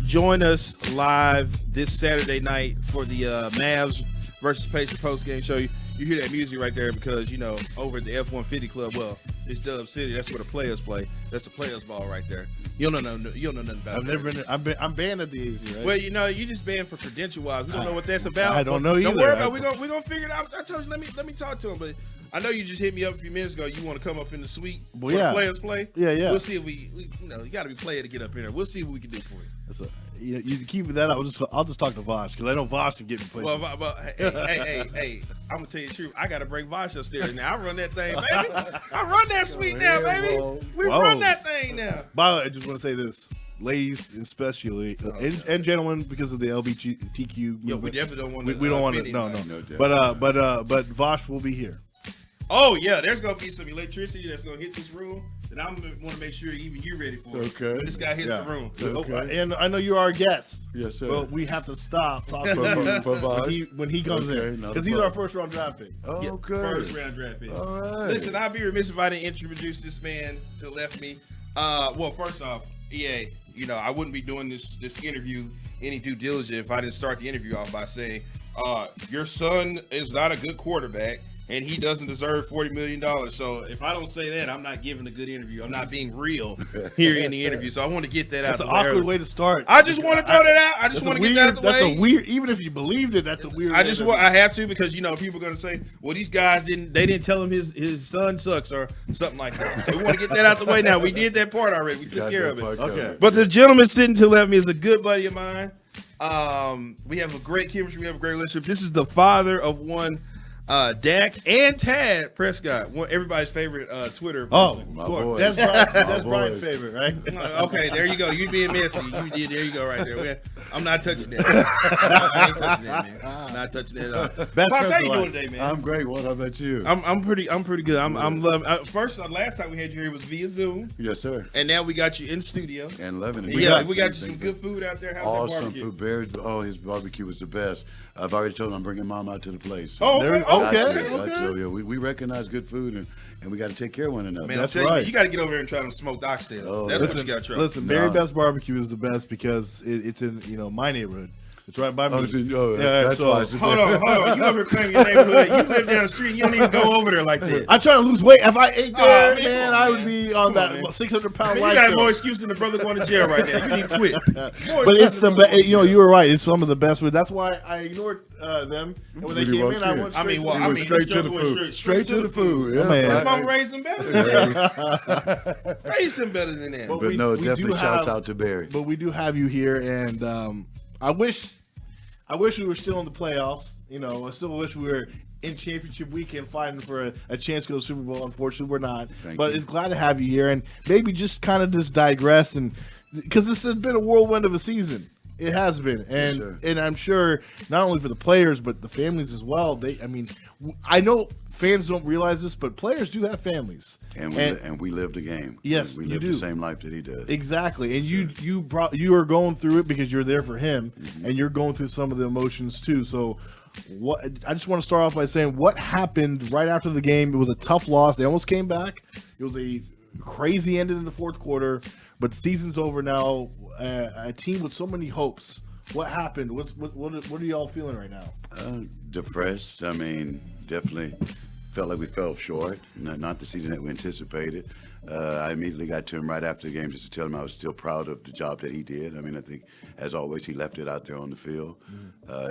Join us live this Saturday night for the Mavs versus Pacers post-game show. You hear that music right there because, you know, over at the F-150 Club, well, it's Dub City. That's where the players play. That's the players' ball right there. You don't know nothing about it. I've never been. I'm banned at the AZ, right? Well, you know, you just banned for credential-wise. We don't know what that's about. I don't know either. Don't worry about it. We're gonna figure it out. I told you, let me talk to him. But I know you just hit me up a few minutes ago. You want to come up in the suite where the players play? Yeah. We'll see if we you know, you got to be player to get up in there. We'll see what we can do for you. You keep that. I'll just talk to Vosh because I know Vosh can get me places. Well, hey, I'm gonna tell you the truth. I got to bring Vosh upstairs now. I run that thing, baby. I run that suite now, baby. We run that thing now. By the way, I just want to say this. Ladies, especially, and gentlemen, because of the LGBTQ movement. Yo, we definitely don't want to. We don't want to. No. But Vosh will be here. Oh yeah, there's gonna be some electricity that's gonna hit this room, and I'm gonna want to make sure even you're ready for it. Okay. When this guy hits the room. Okay. And I know you are a guest. Yes, sir. But we have to stop talking for Vosh when he comes in because he's our first round draft pick. Okay. First round draft pick. All right. Listen, I'd be remiss if I didn't introduce this man to the left of me. Well, first off, EA. You know, I wouldn't be doing this interview any due diligence if I didn't start the interview off by saying, your son is not a good quarterback and he doesn't deserve $40 million. So if I don't say that, I'm not giving a good interview. I'm not being real here in the interview. So I want to get that out. That's an awkward way to start. I just want to throw that out. I just want to get that out the way. That's a weird, even if you believed it, that's a weird. I have to because, you know, people are going to say, well, these guys didn't tell him his son sucks or something like that. So we want to get that out the way now. We did that part already. We took care of it. Okay. But the gentleman sitting to the left of me is a good buddy of mine. We have a great chemistry. We have a great relationship. This is the father of one Dak and Tad Prescott, everybody's favorite Twitter person. My boy. That's Brian's favorite, right? Okay, there you go. You being messy. There you go right there. I'm not touching that. I ain't touching that, man. Not touching that at all. Pops, how you doing today, man? I'm great. What about you? I'm pretty good. I'm loving. First, last time we had you here was via Zoom. Yes, sir. And now we got you in studio. And loving it. Yeah, we got you some good food out there. How's awesome that barbecue? food. Barry's, his barbecue was the best. I've already told him I'm bringing Mom out to the place. Oh, okay. Yeah, we recognize good food and we got to take care of one another. Man, that's right. You got to get over here and try them smoked oxtails. Oh, that's what you got to try. Listen, Barry Best Barbecue is the best because it's in my neighborhood. It's right by me. That's why. Hold on. You over here claiming your neighborhood. You live down the street. And you don't even go over there like that. I'm trying to lose weight. If I ate there, man, I would be on that 600-pound life. You got more excuse than the brother going to jail right now. You need to quit. But it's you were right. It's some of the best food. That's why I ignored them. And when they came in, I went straight to the food. Straight to the food. Yeah, man. His mama raised him better than that. Raised him better than that. But no, definitely shouts out to Barry. But we do have you here, and I wish we were still in the playoffs. You know, I still wish we were in championship weekend fighting for a chance to go to the Super Bowl. Unfortunately, we're not. But it's glad to have you here, and maybe just kind of just digress, and because this has been a whirlwind of a season. It has been, and I'm sure not only for the players but the families as well. I know fans don't realize this, but players do have families, and we live the game. Yes, we live the same life that he does. Exactly, and you are going through it because you're there for him, and you're going through some of the emotions too. So, I just want to start off by saying what happened right after the game. It was a tough loss. They almost came back. It was a crazy ending in the fourth quarter. But the season's over now. A team with so many hopes. What happened? What are y'all feeling right now? Depressed. I mean, definitely felt like we fell short. Not the season that we anticipated. I immediately got to him right after the game just to tell him I was still proud of the job that he did. I mean, I think, as always, he left it out there on the field.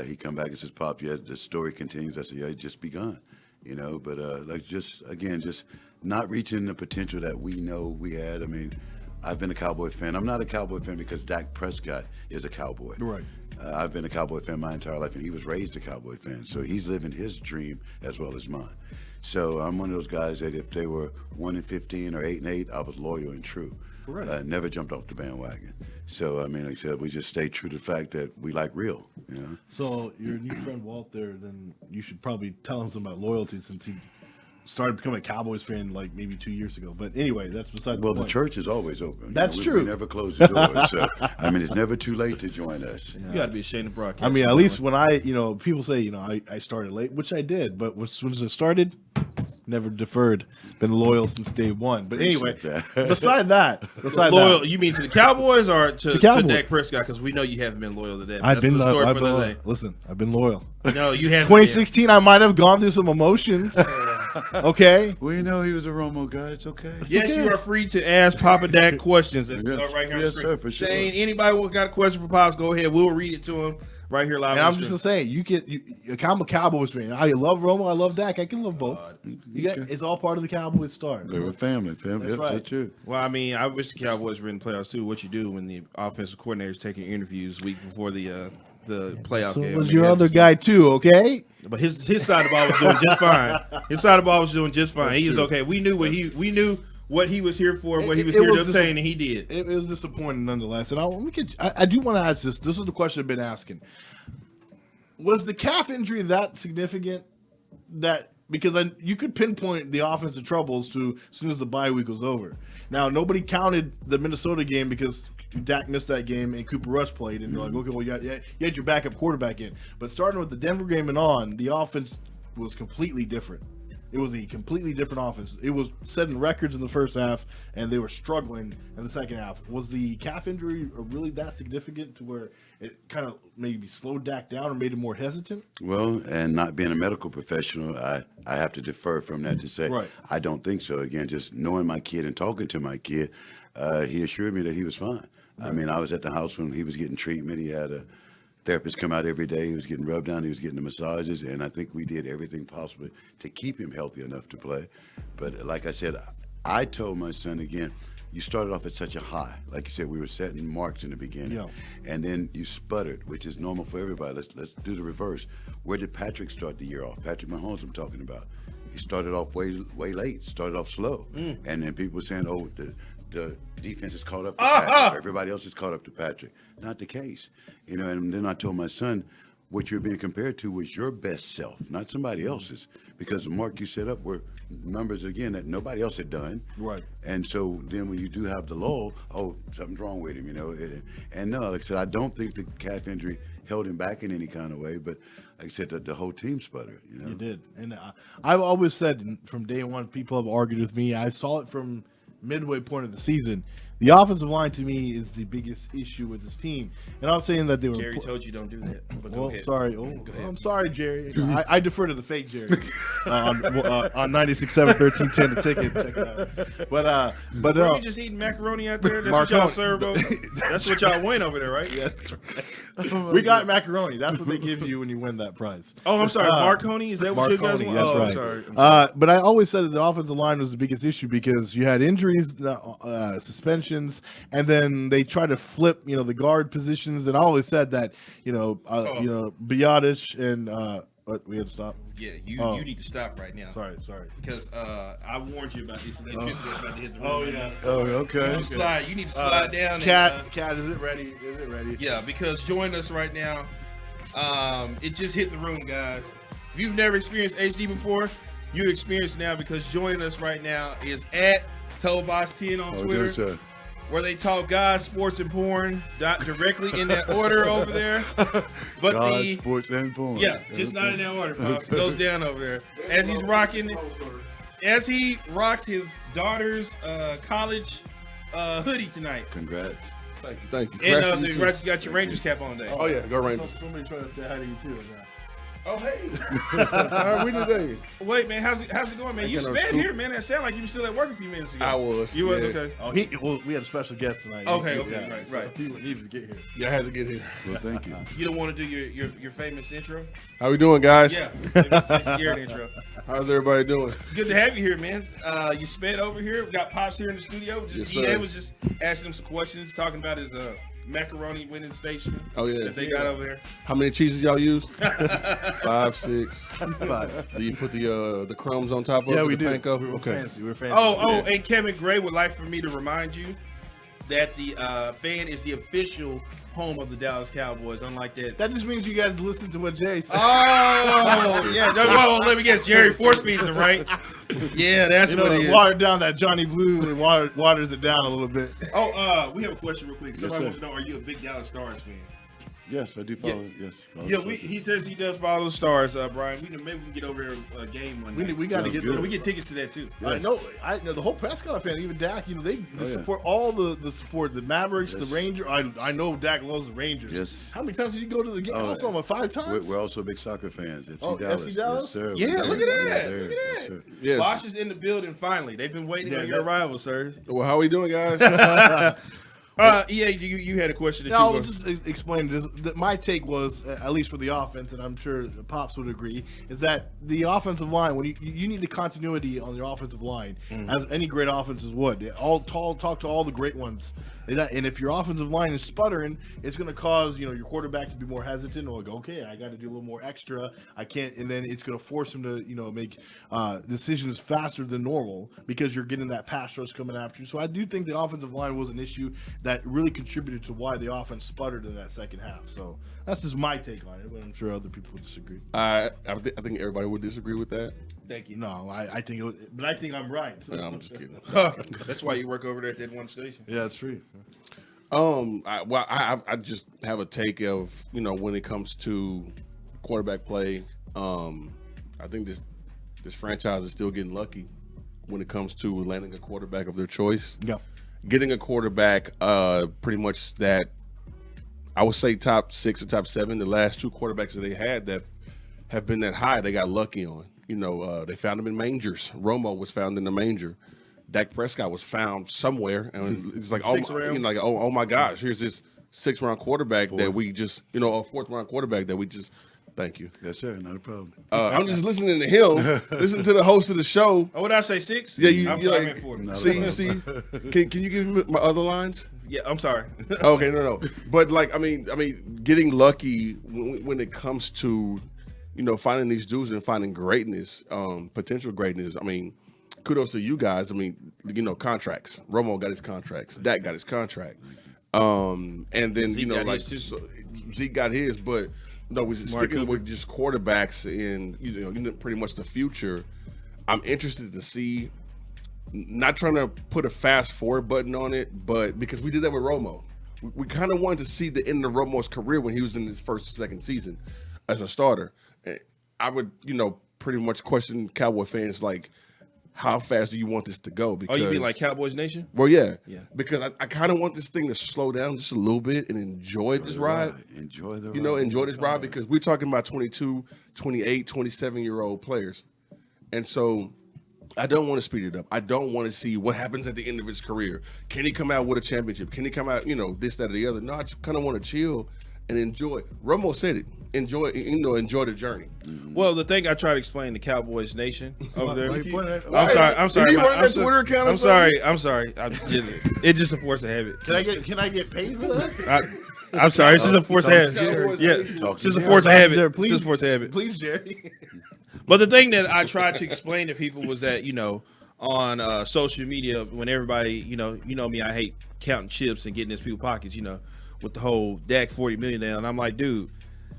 He come back and says, "Pop, yeah, the story continues." I said, "Yeah, it's just begun." You know, but just not reaching the potential that we know we had. I mean, I've been a Cowboy fan. I'm not a Cowboy fan because Dak Prescott is a Cowboy. Right. I've been a Cowboy fan my entire life, and he was raised a Cowboy fan. So he's living his dream as well as mine. So I'm one of those guys that if they were 1-15 or 8-8, I was loyal and true. Right. Never jumped off the bandwagon. So, I mean, like I said, we just stayed true to the fact that we like real, you know. So your new friend Walt there, then you should probably tell him something about loyalty since he started becoming a Cowboys fan like maybe 2 years ago. But anyway, that's beside the point. Well, the church is always open. That's true. We never close the doors. So, I mean, it's never too late to join us. You got to be ashamed of broadcast. I mean, at least when people say, I started late, which I did. But as soon as I started, never deferred. Been loyal since day one. But anyway, Appreciate that. beside that, Loyal? You mean to the Cowboys or to Cowboys. Dak Prescott? Because we know you haven't been loyal to that. I've been the story I've for been another loyal. day. Listen, I've been loyal. No, you haven't. 2016, I might have gone through some emotions. Okay. We know he was a Romo guy. It's okay. Yes, okay. you are free to ask Papa Dak questions. That's Yes. right here on the Yes, screen. sir, for sure. Shane, anybody who got a question for Pops, go ahead. We'll read it to him right here live. And on I'm the just stream. saying, I'm a Cowboys fan. I love Romo. I love Dak. I can love both. It's all part of the Cowboys star. They were family. That's Yep, right. That's true. Well, I mean, I wish the Cowboys were in the playoffs too. What you do when the offensive coordinator is taking interviews week before the playoff So game? was I mean, your that's other just- guy too, okay? But his side of the ball was doing just fine. His side of the ball was doing just fine. He was okay. We knew what he was here for, what he was here to obtain, and he did. It was disappointing nonetheless. And I do want to ask this. This is the question I've been asking. Was the calf injury that significant because you could pinpoint the offensive troubles to as soon as the bye week was over. Now, nobody counted the Minnesota game because Dak missed that game and Cooper Rush played, and you're like, okay, well, you had your backup quarterback in. But starting with the Denver game and on, the offense was completely different. It was a completely different offense. It was setting records in the first half, and they were struggling in the second half. Was the calf injury really that significant to where it kind of maybe slowed Dak down or made him more hesitant? Well, and not being a medical professional, I have to defer from that to say Right. I don't think so. Again, just knowing my kid and talking to my kid, he assured me that he was fine. I mean, I was at the house when he was getting treatment. He had a therapist come out every day. He was getting rubbed down. He was getting the massages, and I think we did everything possible to keep him healthy enough to play. But like I said, I told my son again, you started off at such a high. Like you said, we were setting marks in the beginning, Yeah. and then you sputtered, which is normal for everybody. Let's do the reverse. Where did Patrick start the year off? Patrick Mahomes, I'm talking about. He started off way late. Started off slow, and then people were saying, "Oh, the defense is caught up to Patrick. Everybody else is caught up to Patrick." Not the case, And then I told my son, what you're being compared to was your best self, not somebody else's, because the mark you set up were numbers again that nobody else had done. Right. And so then when you do have the lull, oh, something's wrong with him, And no, like I said, I don't think the calf injury held him back in any kind of way, but like I said, the whole team sputtered. It did. And I've always said from day one, people have argued with me. I saw it from midway point of the season. The offensive line to me is the biggest issue with this team. And I'm saying that they were. Jerry told you don't do that. But go Well, ahead. sorry. Go ahead. I'm sorry, Jerry. I defer to the fake Jerry on 96.7 1310 the ticket. Check it out. But Were you just eating macaroni out there? That's what y'all serve, bro. That's what y'all win over there, right? yeah, we got macaroni. That's what they give you when you win that prize. Oh, I'm sorry, Marconi. Is that what you guys Marconi, want? that's Oh, right. I'm sorry. I'm sorry. But I always said that the offensive line was the biggest issue because you had injuries, suspensions, and then they try to flip, the guard positions. And I always said that, Biotish and what, we had to stop. Yeah, you need to stop right now. Sorry. Because I warned you about this electricity that's about to hit the room. Oh right yeah. now. Oh, okay. You need to slide down. Cat, and, is it ready? Is it ready? yeah, because join us right now. It just hit the room, guys. If you've never experienced HD before, you experience now because joining us right now is at Tollbox10 on Twitter, Yes, sir. where they talk God, sports, and porn directly in that order over there. But God, sports, and porn. yeah, just not in that order, Pops. It goes down over there. As he rocks his daughter's college hoodie tonight. Congrats. Thank you. And Congrats to you, you got your Rangers cap on today. too. Oh yeah, go Rangers. Somebody trying to say hi to you too. Oh, hey. How are we today? Wait, man, how's it going, man? You Again, sped I'm here, man. That sounded like you were still at work a few minutes ago. I was. You was? yeah. Okay. Oh, we had a special guest tonight. Okay, Yeah, right. He needed to get here. Yeah, I had to get here. Well, thank you. You don't want to do your famous intro? How we doing, guys? Yeah. Famous Garrett intro. How's everybody doing? Good to have you here, man. You sped over here. We got Pops here in the studio. Yes, EA sir. was just asking him some questions, talking about his macaroni winning station. Oh, yeah. That they got over there. How many cheeses y'all use? 5, 6. 5. Do you put the crumbs on top of Yeah, it? we the do. panko? We're Okay. fancy. We're fancy. Oh, and Kevin Gray would like for me to remind you that the fan is the official home of the Dallas Cowboys, unlike that. That just means you guys listen to what Jerry said. Oh, yeah. Well, let me guess. Jerry force feeds him, right? Yeah, that's what it is. Watered down that Johnny Blue and waters it down a little bit. Oh, we have a question real quick. Somebody sir. wants to know, are you a big Dallas Stars fan? Yes, I do follow. Yes. Follow Yeah, social. he says he does follow the stars, Brian. Maybe we can get over there a game one night. We got to Sounds get good. there. We get tickets to that too. I know the whole Prescott fan, even Dak. They yeah. support all the support. The Mavericks, Yes. the Rangers. I know Dak loves the Rangers. Yes. How many times did you go to the game? Also, I'm 5 times. We're also big soccer fans. FC Oh, Dallas. FC Dallas? Yes, sir. Yeah, We're look at there. that. We're Look there. at Yes, that. sir. Yes. Bosch is in the building finally. They've been waiting Yeah, on your that- arrival, sir. Well, how we doing, guys? Yeah, you had a question that No, you I'll just explain this. My take was, at least for the offense, and I'm sure Pops would agree, is that the offensive line, when you need the continuity on your offensive line, as any great offenses would. Talk to all the great ones. And if your offensive line is sputtering, it's going to cause your quarterback to be more hesitant. Or go, okay, I got to do a little more extra. I can't, and then it's going to force him to make decisions faster than normal because you're getting that pass rush coming after you. So I do think the offensive line was an issue that really contributed to why the offense sputtered in that second half. So that's just my take on it, but I'm sure other people would disagree. I think everybody would disagree with that. Thank you. No, I think it was, but I think I'm right. So. No, I'm just kidding. That's why you work over there at that one station. Yeah, that's true. I just have a take of when it comes to quarterback play. I think this franchise is still getting lucky when it comes to landing a quarterback of their choice. Yeah. Getting a quarterback, pretty much that I would say top 6 or top 7. The last 2 quarterbacks that they had that have been that high, they got lucky on. They found them in mangers. Romo was found in the manger. Dak Prescott was found somewhere, and it's like, oh my gosh, here's this 6th-round quarterback that we just, a 4th-round quarterback that we just. Thank you. Yes, sir. Not a problem. I'm just listening to him, listen to the host of the show. Oh, what did I say? 6? Yeah, I'm you sorry, I like, meant 4. see. Can you give me my other lines? Yeah, I'm sorry. Okay, no. But I mean, getting lucky when it comes to, finding these dudes and finding greatness, potential greatness. I mean, kudos to you guys. I mean, contracts. Romo got his contracts. Dak got his contract. And then Zeke got his too. Zeke got his, but no, we're sticking with just quarterbacks in pretty much the future. I'm interested to see. Not trying to put a fast forward button on it, but because we did that with Romo, we kind of wanted to see the end of Romo's career when he was in his 1st or 2nd season as a starter. I would, pretty much question Cowboy fans like, how fast do you want this to go? Because, Oh, you mean like Cowboys Nation? Well, yeah. Yeah. Because I kind of want this thing to slow down just a little bit and enjoy this ride. Enjoy the ride. Enjoy this ride because we're talking about 22, 28, 27-year-old players. And so I don't want to speed it up. I don't want to see what happens at the end of his career. Can he come out with a championship? Can he come out, this, that, or the other? No, I just kind of want to chill and enjoy. Romo said it. Enjoy the journey. Well, the thing I try to explain to Cowboys Nation over there. I'm sorry. Did you run that Twitter account or I'm sorry. It's just a force of habit. Can I get paid for that? I'm sorry. It's just a force of habit. Yeah, it's just a force of habit. Please, Just a force of habit. Please, Jerry. But the thing that I tried to explain to people was that on social media, when everybody you know me, I hate counting chips and getting in people's pockets. With the whole Dak 40 million down, and I'm like, dude,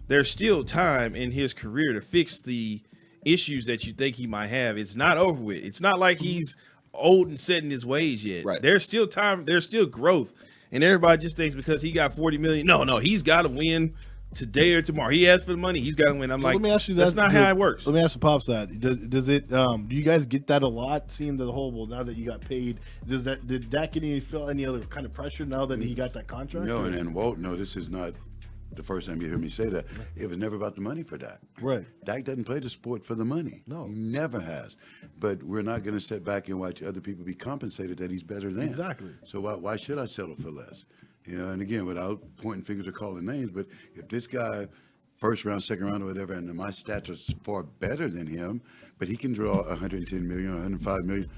there's still time in his career to fix the issues that you think he might have. It's not over with. It's not like he's old and set in his ways yet. Right. There's still time. There's still growth, and everybody just thinks because he got 40 million. No, he's got to win today or tomorrow. He asked for the money. He's got to win. I'm like, let me ask you that's not how it works. Let me ask the Pops that. Does it? Do you guys get that a lot? Seeing the whole, well, now that you got paid, did Dak feel any other kind of pressure now that he got that contract? No, and Walt, no, this is not the first time you hear me say that. It was never about the money for Dak. Right. Dak doesn't play the sport for the money. No. He never has. But we're not going to sit back and watch other people be compensated that he's better than. Exactly. So why should I settle for less? And again, without pointing fingers or calling names, but if this guy, 1st round, 2nd round, or whatever, and my stats are far better than him, but he can draw 110 million, 105 million,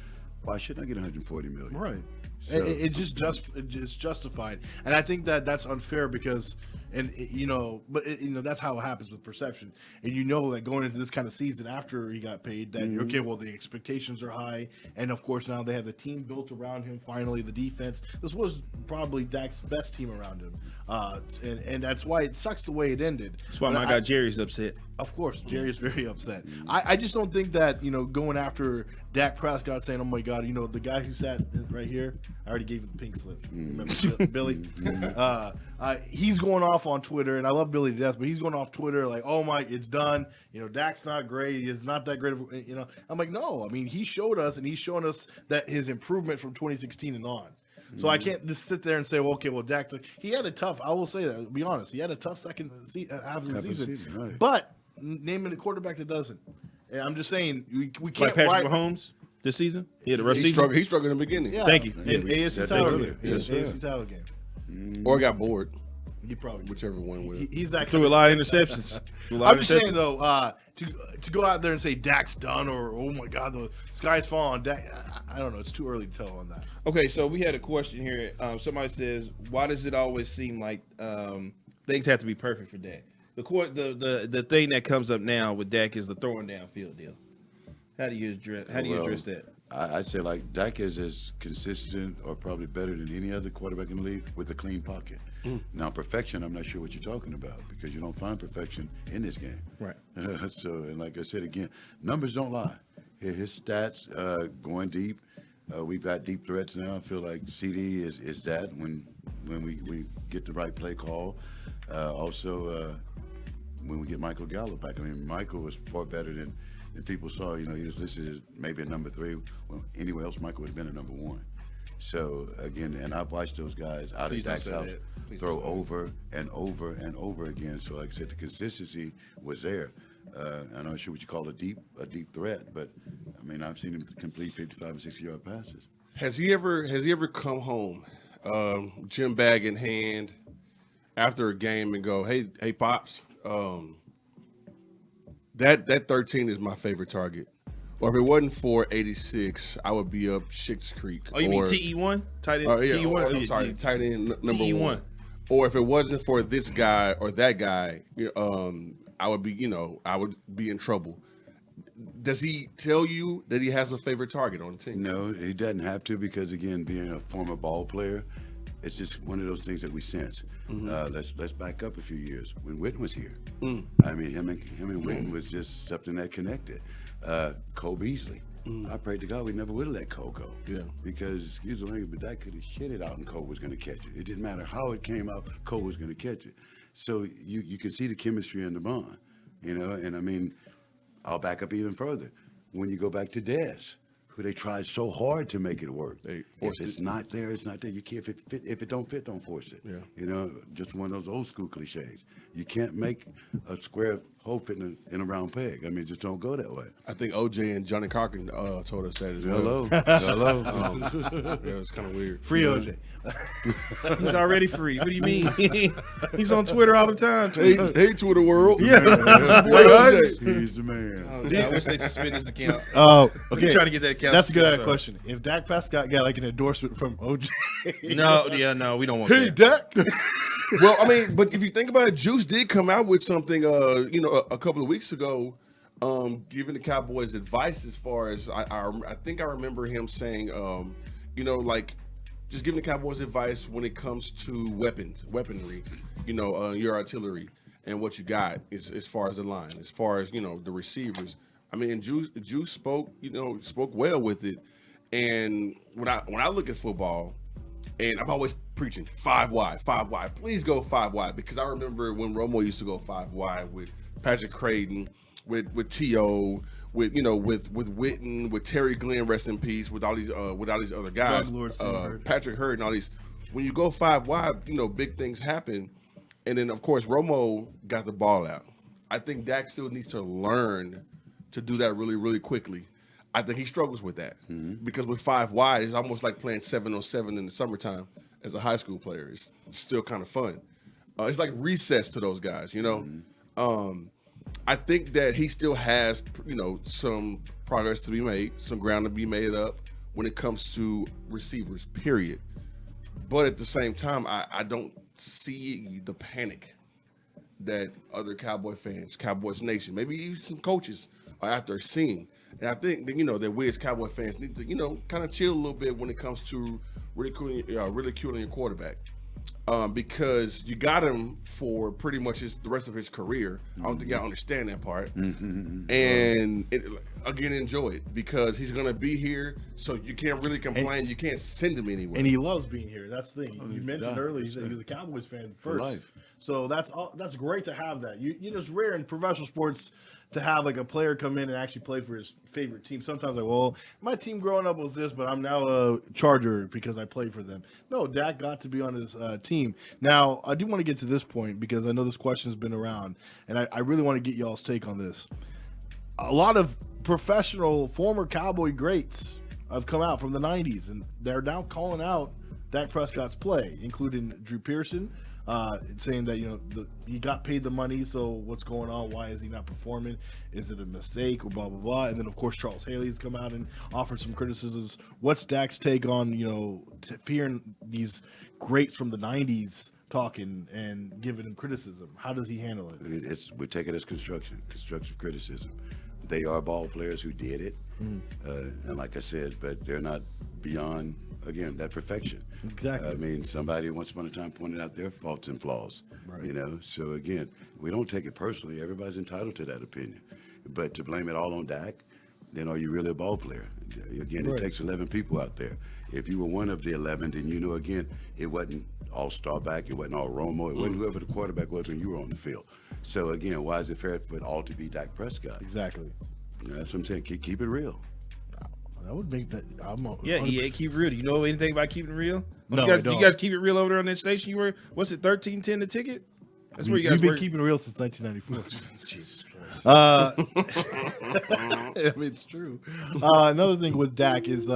why shouldn't I get 140 million? Right. So- It's justified, and I think that's unfair because, that's how it happens with perception. And that going into this kind of season after he got paid, that okay, well the expectations are high, and of course now they have the team built around him. Finally, the defense. This was probably Dak's best team around him, and that's why it sucks the way it ended. That's why my guy Jerry's upset. Of course, Jerry's very upset. I just don't think that, going after Dak Prescott saying, oh my God, the guy who sat right here, I already gave you the pink slip. Remember Billy? He's going off on Twitter, and I love Billy to death, but he's going off Twitter like, "Oh my, it's done. You know, Dak's not great. He's not that great. You know." I'm like, no. I mean, he showed us, and he's showing us that his improvement from 2016 and on. So I can't just sit there and say, well, okay, well, Dak, he had a tough, I will say that, to be honest, he had a tough second half of the season. Right. But naming a quarterback that doesn't. And I'm just saying, we can't. Like Patrick Mahomes this season? He had a rough season? He struggled in the beginning. Yeah. Thank you. AFC title game. AFC title game. Or got bored. He probably did. Whichever one went. He's that Threw a lot of interceptions. I'm just saying, though, to go out there and say Dak's done or, oh, my God, the sky's falling. Dak, I don't know. It's too early to tell on that. Okay, so we had a question here. Somebody says, why does it always seem like things have to be perfect for Dak? The thing that comes up now with Dak is the throwing downfield deal. How do you address that? I'd say like Dak is as consistent or probably better than any other quarterback in the league with a clean pocket. Now perfection, I'm not sure what you're talking about because you don't find perfection in this game. Right. So, and like I said again, numbers don't lie. His stats going deep. We've got deep threats now. I feel like CD is that when we get the right play call. Also, when we get Michael Gallup back. I mean, Michael was far better than people saw. You know, he was listed as maybe a number 3. Well, anywhere else, Michael would have been a number 1. So, again, and I've watched those guys out of Daks Calf throw over and over and over again. So, like I said, the consistency was there. I'm not sure what you call a deep threat, but, I mean, I've seen him complete 55 and 60-yard passes. Has he ever come home, gym bag in hand, after a game and go, hey, Pops, that 13 is my favorite target. Or if it wasn't for 86, I would be up Schick's Creek. Oh, you mean T.1? Tight end? T.1? I'm sorry, tight end number T.1. 1. Or if it wasn't for this guy or that guy, I would be, I would be in trouble. Does he tell you that he has a favorite target on the team? No, he doesn't have to because, again, being a former ball player, it's just one of those things that we sense. Let's back up a few years when Witten was here. I mean, him and Witten was just something that connected. Cole Beasley. I prayed to God we never would have let Cole go. Yeah. Because, excuse the language, but that could have shit it out and Cole was going to catch it. It didn't matter how it came out, Cole was going to catch it. So you can see the chemistry and the bond, and I mean, I'll back up even further. When you go back to Dez, who they tried so hard to make it work. If it's not there, it's not there. You can't if it don't fit, don't force it. Yeah. Just one of those old school cliches. You can't make a square hole fit in a round peg. I mean, just don't go that way. I think OJ and Johnny Cochran told us that as well. Hello. Yeah, it's kind of weird. Free OJ. He's already free. What do you mean? He's on Twitter all the time. Hey, Twitter world. Yeah. He's the man. Oh, I wish they suspended his account. Oh, okay. Trying to get that account. That's a good question. If Dak Prescott got like an endorsement from OJ. No, we don't want that. Hey, Dak. Well, I mean, but if you think about it, Juice did come out with something, a couple of weeks ago, giving the Cowboys advice as far as I think I remember him saying, like just giving the Cowboys advice when it comes to weaponry, your artillery and what you got as far as the line, as far as the receivers. I mean, Juice spoke well with it, and when I look at football. And I'm always preaching 5 wide. Please go 5 wide because I remember when Romo used to go 5 wide with Patrick Creighton, with T.O., with Witten, with Terry Glenn, rest in peace, with all these other guys, Patrick Hurd and all these. When you go 5 wide, big things happen. And then of course Romo got the ball out. I think Dak still needs to learn to do that really, really quickly. I think he struggles with that because with 5 wide, it's almost like playing 7-on-7 in the summertime as a high school player. It's still kind of fun. It's like recess to those guys, I think that he still has, some progress to be made, some ground to be made up when it comes to receivers, period. But at the same time, I don't see the panic that other Cowboy fans, Cowboys Nation, maybe even some coaches are out there seeing. And I think that, that we as Cowboy fans need to, kind of chill a little bit when it comes to ridiculing your quarterback. because you got him for pretty much the rest of his career. I don't think y'all understand that part. And again, enjoy it because he's gonna be here, so you can't really complain. You can't send him anywhere. And he loves being here. That's the thing. You mentioned earlier he said he was a Cowboys fan first. life. So that's great to have that. You just rare in professional sports to have like a player come in and actually play for his favorite team. Sometimes like, well, my team growing up was this, but I'm now a Charger because I played for them. No, Dak got to be on his team. Now, I do want to get to this point because I know this question has been around, and I really want to get y'all's take on this. A lot of professional former Cowboy greats have come out from the 90s, and they're now calling out Dak Prescott's play, including Drew Pearson, saying that he got paid the money, so what's going on? Why is he not performing? Is it a mistake or blah blah blah? And then of course Charles Haley's come out and offered some criticisms. What's Dak's take on hearing these greats from the 90s talking and giving him criticism? How does he handle it? We take it as constructive criticism. They are ball players who did it, and like I said, but they're not beyond, again, that perfection. Exactly. I mean, somebody once upon a time pointed out their faults and flaws, So again, we don't take it personally. Everybody's entitled to that opinion. But to blame it all on Dak, then are you really a ball player? Again, It takes 11 people out there. If you were one of the 11, then again, it wasn't all Starback, it wasn't all Romo, it wasn't whoever the quarterback was when you were on the field. So again, why is it fair for it all to be Dak Prescott? Exactly. That's what I'm saying. Keep it real. That would make that. Keep it real. Do you know anything about keeping it real? No, you guys, I don't. Do you guys keep it real over there on that station? You were, what's it, 1310 the ticket? That's where you guys We've been work. keeping it real since 1994. Jesus Christ. I mean, it's true. Another thing with Dak is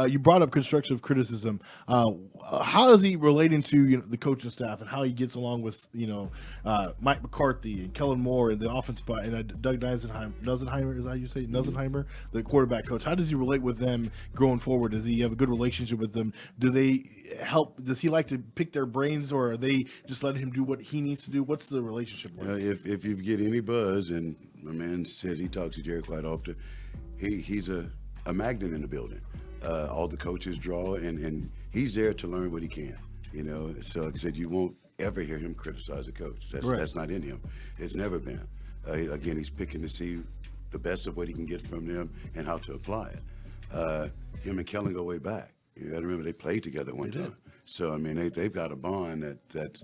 you brought up constructive criticism. How is he relating to the coaching staff and how he gets along with Mike McCarthy and Kellen Moore and the offense and Doug Nusenheimer, is that how you say Nusenheimer, the quarterback coach? How does he relate with them going forward? Does he have a good relationship with them? Do they help? Does he like to pick their brains, or are they just letting him do what he needs to do? What's the relationship like? If you get any buzz, and my man said he talks to Jerry quite often, he's a magnet in the building. All the coaches draw, and he's there to learn what he can. So like I said, you won't ever hear him criticize a coach. That's not in him. It's never been. Again, he's picking to see the best of what he can get from them and how to apply it. Him and Kellen go way back. You got to remember they played together one time. So I mean, they've got a bond that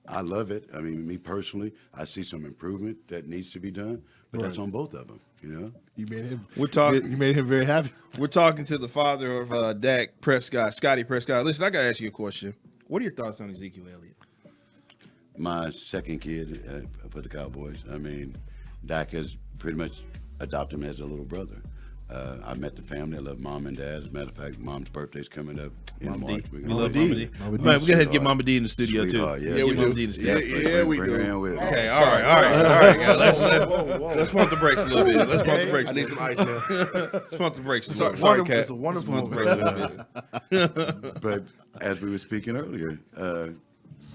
I love it. I mean, me personally, I see some improvement that needs to be done, but that's on both of them. You made him. You made him very happy. We're talking to the father of Dak Prescott, Scottie Prescott. Listen, I got to ask you a question. What are your thoughts on Ezekiel Elliott? My second kid for the Cowboys. I mean, Dak has pretty much adopted him as a little brother. I met the family. I love mom and dad. As a matter of fact, mom's birthday's coming up in March. We love Mama D. Man, we gotta get Mama D in the studio Sweetheart, too. yeah, we Mama do. D in the studio. Yeah, we Bring her do. in with me. Okay, all right, guys. Let's pump the brakes a little bit. Let's pump the brakes. I need some ice now. Let's pump the brakes a little bit. Sorry, Cat. It's a wonderful Pump the brakes a little bit. But as we were speaking earlier,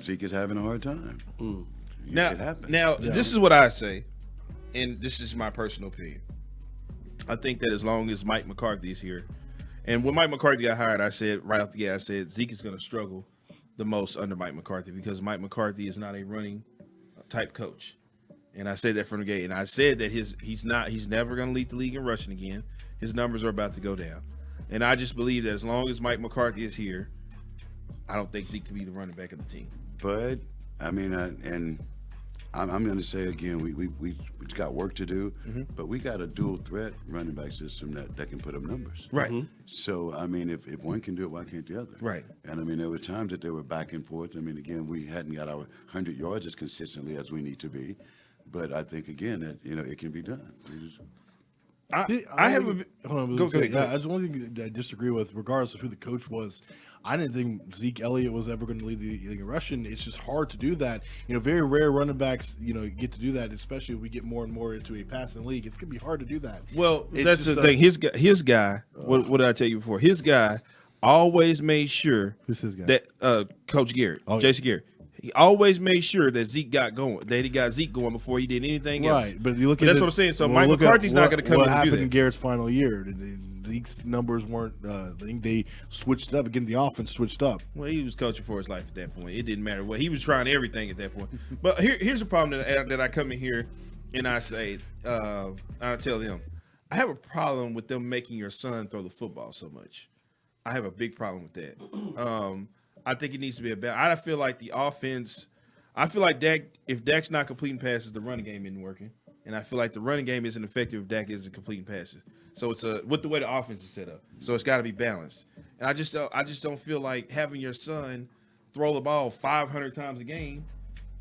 Zeke is having a hard time. It happens. Now, this is what I say, and this is my personal opinion. I think that as long as Mike McCarthy is here, and when Mike McCarthy got hired, I said right off the gate, I said Zeke is going to struggle the most under Mike McCarthy because Mike McCarthy is not a running type coach, and I said that from the gate. And I said that he's never going to lead the league in rushing again. His numbers are about to go down, and I just believe that as long as Mike McCarthy is here, I don't think Zeke can be the running back of the team. But I mean, and I'm going to say again, we've got work to do, but we got a dual threat running back system that can put up numbers. Right. So I mean, if one can do it, why can't the other? Right. And I mean, there were times that they were back and forth. I mean, again, we hadn't got our 100 yards as consistently as we need to be, but I think again that it can be done. I have a Hold on, Go ahead. I just one thing that I disagree with, regardless of who the coach was. I didn't think Zeke Elliott was ever going to lead the league in rushing. It's just hard to do that. Very rare running backs, get to do that, especially if we get more and more into a passing league. It's going to be hard to do that. Well, It's that's the just thing. His guy. What did I tell you before? His guy always made sure. Who's his guy? That Coach Garrett, Jason Garrett. He always made sure that Zeke got going. That he got Zeke going before he did anything else. Right, but you look at that's what I'm saying. So Mike McCarthy's not going to come in what and do happened that. in Garrett's final year. Zeke's numbers weren't. I think they switched up again. The offense switched up. Well, he was coaching for his life at that point. It didn't matter what he was trying everything at that point. But here's the problem that I come in here and I say, I tell them, I have a problem with them making your son throw the football so much. I have a big problem with that. I think it needs to be a balance. I feel like the offense. I feel like if Dak's not completing passes, the running game isn't working. And I feel like the running game isn't effective if Dak isn't completing passes. So it's with the way the offense is set up. So it's got to be balanced. And I just don't feel like having your son throw the ball 500 times a game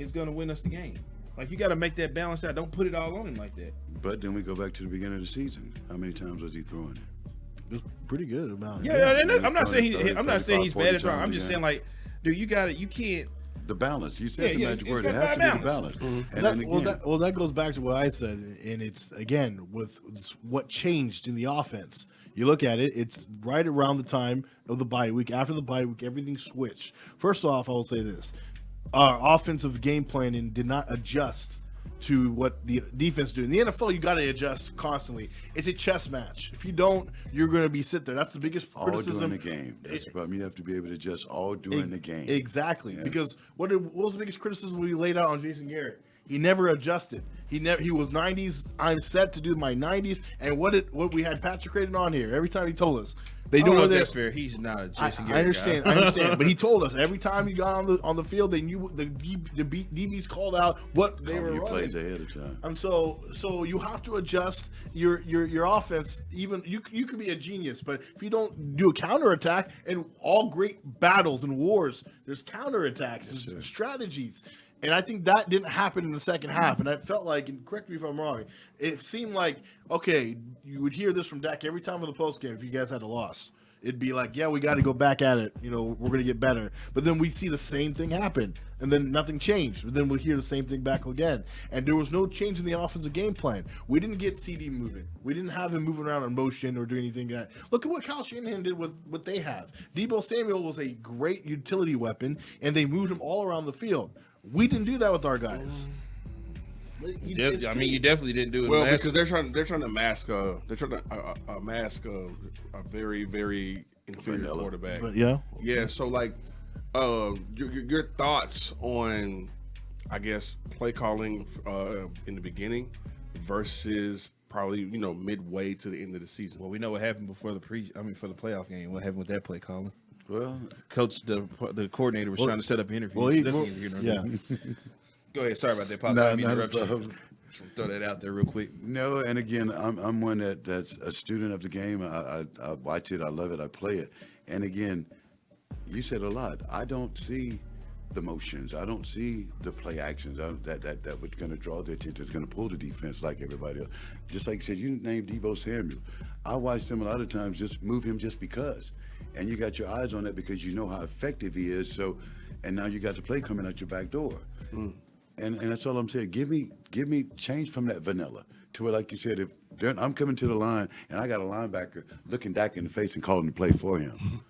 is going to win us the game. Like, you got to make that balance out. Don't put it all on him like that. But then we go back to the beginning of the season. How many times was he throwing it? It was pretty good amount. Yeah. I'm not saying he's bad at throwing. I'm times just a saying, like, dude, you can't. The balance. You said the magic word. It got has to be the balance. Mm-hmm. And then again, that goes back to what I said, and it's again with what changed in the offense. You look at it; it's right around the time of the bye week. After the bye week, everything switched. First off, I will say this: our offensive game planning did not adjust to what the defense do. In the NFL, you got to adjust constantly. It's a chess match. If you don't, you're going to be sit there. That's the biggest criticism. All during the game. That's the problem. You have to be able to adjust all during the game. Exactly. Yeah. Because what was the biggest criticism we laid out on Jason Garrett? He never adjusted. He was 90s. I'm set to do my 90s. And what we had Patrick Creighton on here every time he told us. They don't know that's fair. He's not a Jason Garrett. I understand. But he told us every time you got on the field, they knew the DBs called out what they were running. Plays ahead of time. And so you have to adjust your offense. Even you could be a genius, but if you don't do a counterattack, and all great battles and wars, there's counterattacks, there's strategies. And I think that didn't happen in the second half. And I felt like, and correct me if I'm wrong, it seemed like, okay, you would hear this from Dak every time in the postgame if you guys had a loss. It'd be like, yeah, we got to go back at it. You know, we're going to get better. But then we see the same thing happen. And then nothing changed. But then we'll hear the same thing back again. And there was no change in the offensive game plan. We didn't get CD moving. We didn't have him moving around in motion or doing anything like that. Look at what Kyle Shanahan did with what they have. Deebo Samuel was a great utility weapon, and they moved him all around the field. We didn't do that with our guys. You definitely didn't do it. Well, because they're trying to mask a very, very inferior quarterback. But yeah. So like, your thoughts on, I guess, play calling in the beginning versus probably midway to the end of the season. Well, we know what happened for the playoff game. What happened with that play calling? Well, Coach, the coordinator was trying to set up interviews. Go ahead. Sorry about that. Throw that out there real quick. No, and again, I'm one that's a student of the game. I watch it. I love it. I play it. And again, you said a lot. I don't see the motions. I don't see the play actions that was going to draw the attention. It's going to pull the defense like everybody else. Just like you said, you named Deebo Samuel. I watched him a lot of times just move him just because. And you got your eyes on that because you know how effective he is. So, and now you got the play coming out your back door. And that's all I'm saying. Give me change from that vanilla to where, like you said, if I'm coming to the line and I got a linebacker looking Dak in the face and calling the play for him.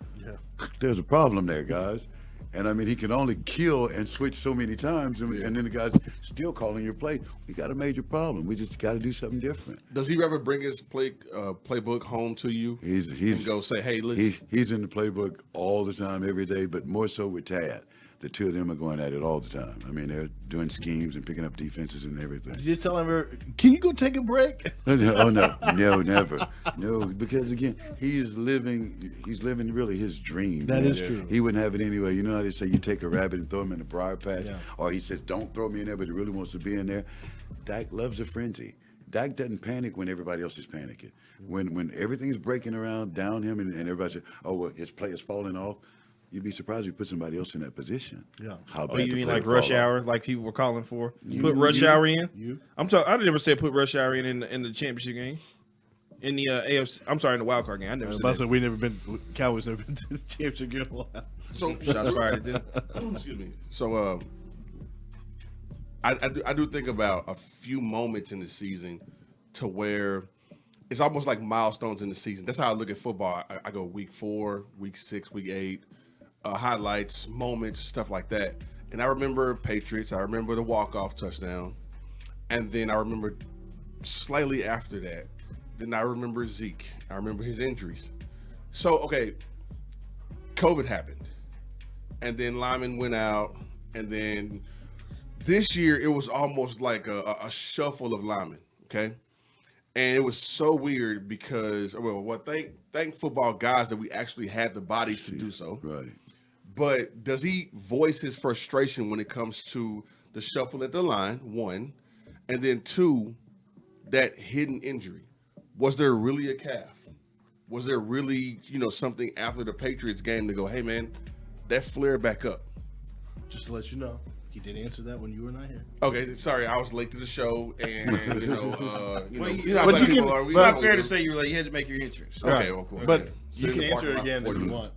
There's a problem there, guys. And I mean, he can only kill and switch so many times, and then the guy's still calling your play. We got a major problem. We just got to do something different. Does he ever bring his playbook home to you? He's and go say, hey, listen. He's in the playbook all the time, every day, but more so with Tad. The two of them are going at it all the time. I mean, they're doing schemes and picking up defenses and everything. Did you tell him, can you go take a break? Oh, no, never. No, because again, he's living really his dream. That is true. He wouldn't have it anyway. You know how they say you take a rabbit and throw him in a briar patch? Yeah. Or he says, don't throw me in there, but he really wants to be in there. Dak loves a frenzy. Dak doesn't panic when everybody else is panicking. When everything's breaking around down him and everybody says, oh, well, his play is falling off, you'd be surprised if you put somebody else in that position. Yeah. You mean like rush hour, like people were calling for? Put rush hour in? I never said put rush hour in the championship game. In the AFC, I'm sorry, in the wild card game. I never said that. Cowboys never been to the championship game. So shots fired. Excuse me. So I do think about a few moments in the season to where it's almost like milestones in the season. That's how I look at football. I go week 4, week 6, week 8. Highlights, moments, stuff like that. And I remember Patriots. I remember the walk-off touchdown. And then I remember slightly after that, Then I remember Zeke. I remember his injuries. So, okay, COVID happened. And then Lyman went out. And then this year, it was almost like a shuffle of linemen, okay? And it was so weird because, thank football guys that we actually had the bodies to do so. Right. But does he voice his frustration when it comes to the shuffle at the line, one, and then two, that hidden injury? Was there really a calf? Was there really, something after the Patriots game to go, hey, man, that flared back up? Just to let you know, he did answer that when you were not here. Okay, sorry, I was late to the show, and It's it's not fair to say you were like, you had to make your entrance. Okay, well, cool. But Okay. you can answer it again if you want.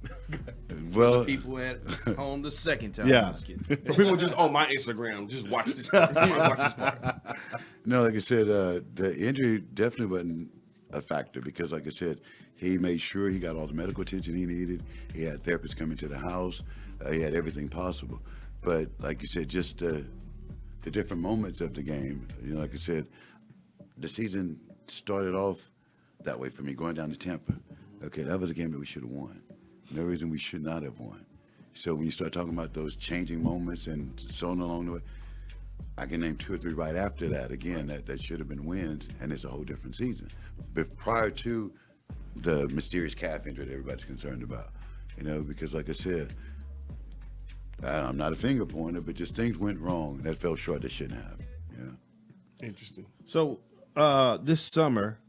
Well, People at home the second time. Yeah. I'm just kidding. For people just on my Instagram, just watch this. Watch this part. no, like I said, the injury definitely wasn't a factor because, like I said, he made sure he got all the medical attention he needed. He had therapists coming to the house. He had everything possible. But like you said, just the different moments of the game, like I said, the season started off that way for me, going down to Tampa. Okay, that was a game that we should have won. No reason we should not have won. So when you start talking about those changing moments and so on along the way, I can name 2 or 3 right after that. Again, that should have been wins, and it's a whole different season. But prior to the mysterious calf injury that everybody's concerned about, because like I said, I'm not a finger pointer, but just things went wrong that fell short that shouldn't have. Yeah. Interesting. So this summer,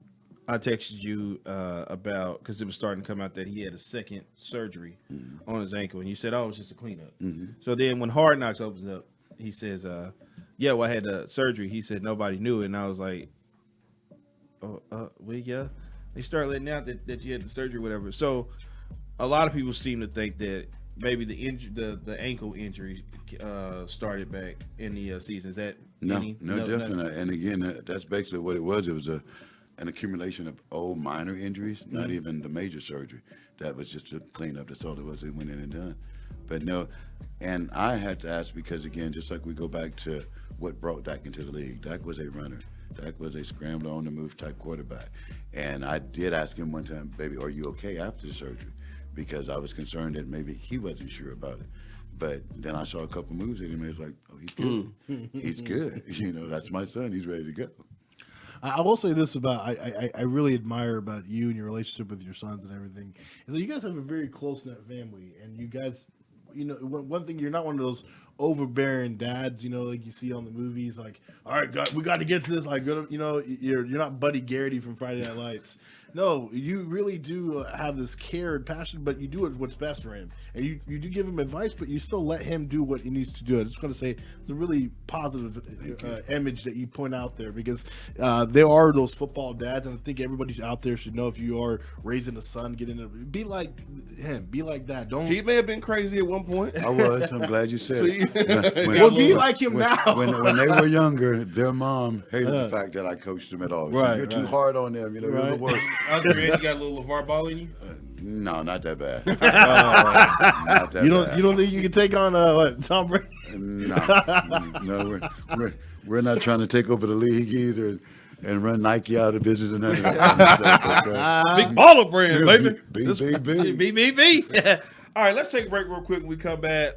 I texted you about, because it was starting to come out that he had a second surgery on his ankle, and you said, oh, it was just a cleanup. So then when Hard Knocks opens up, he says, yeah, well, I had the surgery. He said nobody knew it, and I was like, yeah. They start letting out that you had the surgery, whatever. So a lot of people seem to think that maybe the ankle injury started back in the season. Is that No, definitely. And again, that's basically what it was. It was an accumulation of old minor injuries, not even the major surgery. That was just a cleanup. That's all it was. It went in and done. But no, and I had to ask because, again, just like we go back to what brought Dak into the league, Dak was a runner. Dak was a scrambler on the move type quarterback. And I did ask him one time, baby, are you okay after the surgery? Because I was concerned that maybe he wasn't sure about it. But then I saw a couple moves in him, and it's like, oh, he's good. He's good. That's my son. He's ready to go. I will say this about I really admire about you and your relationship with your sons and everything is that you guys have a very close knit family, and you guys, one thing, you're not one of those overbearing dads, like you see on the movies, like, all right, God, we got to get to this, like, you're not Buddy Garrity from Friday Night Lights. No, you really do have this care and passion, but you do what's best for him. And you do give him advice, but you still let him do what he needs to do. I just want to say it's a really positive image that you point out there, because there are those football dads, and I think everybody out there should know, if you are raising a son, be like him, be like that. Don't. He may have been crazy at one point. I was. I'm glad you said it. Well, be like him now. When they were younger, their mom hated the fact that I coached them at all. Right, You're too hard on them. Right. Work. Andre, you got a little LeVar Ball in you? No, not that bad. Not that You bad. don't think you can take on Tom Brady? No, we're not trying to take over the league either and run Nike out of business and none of that. Big baller brand, baby. BFb. BFb. All right, let's take a break real quick when we come back.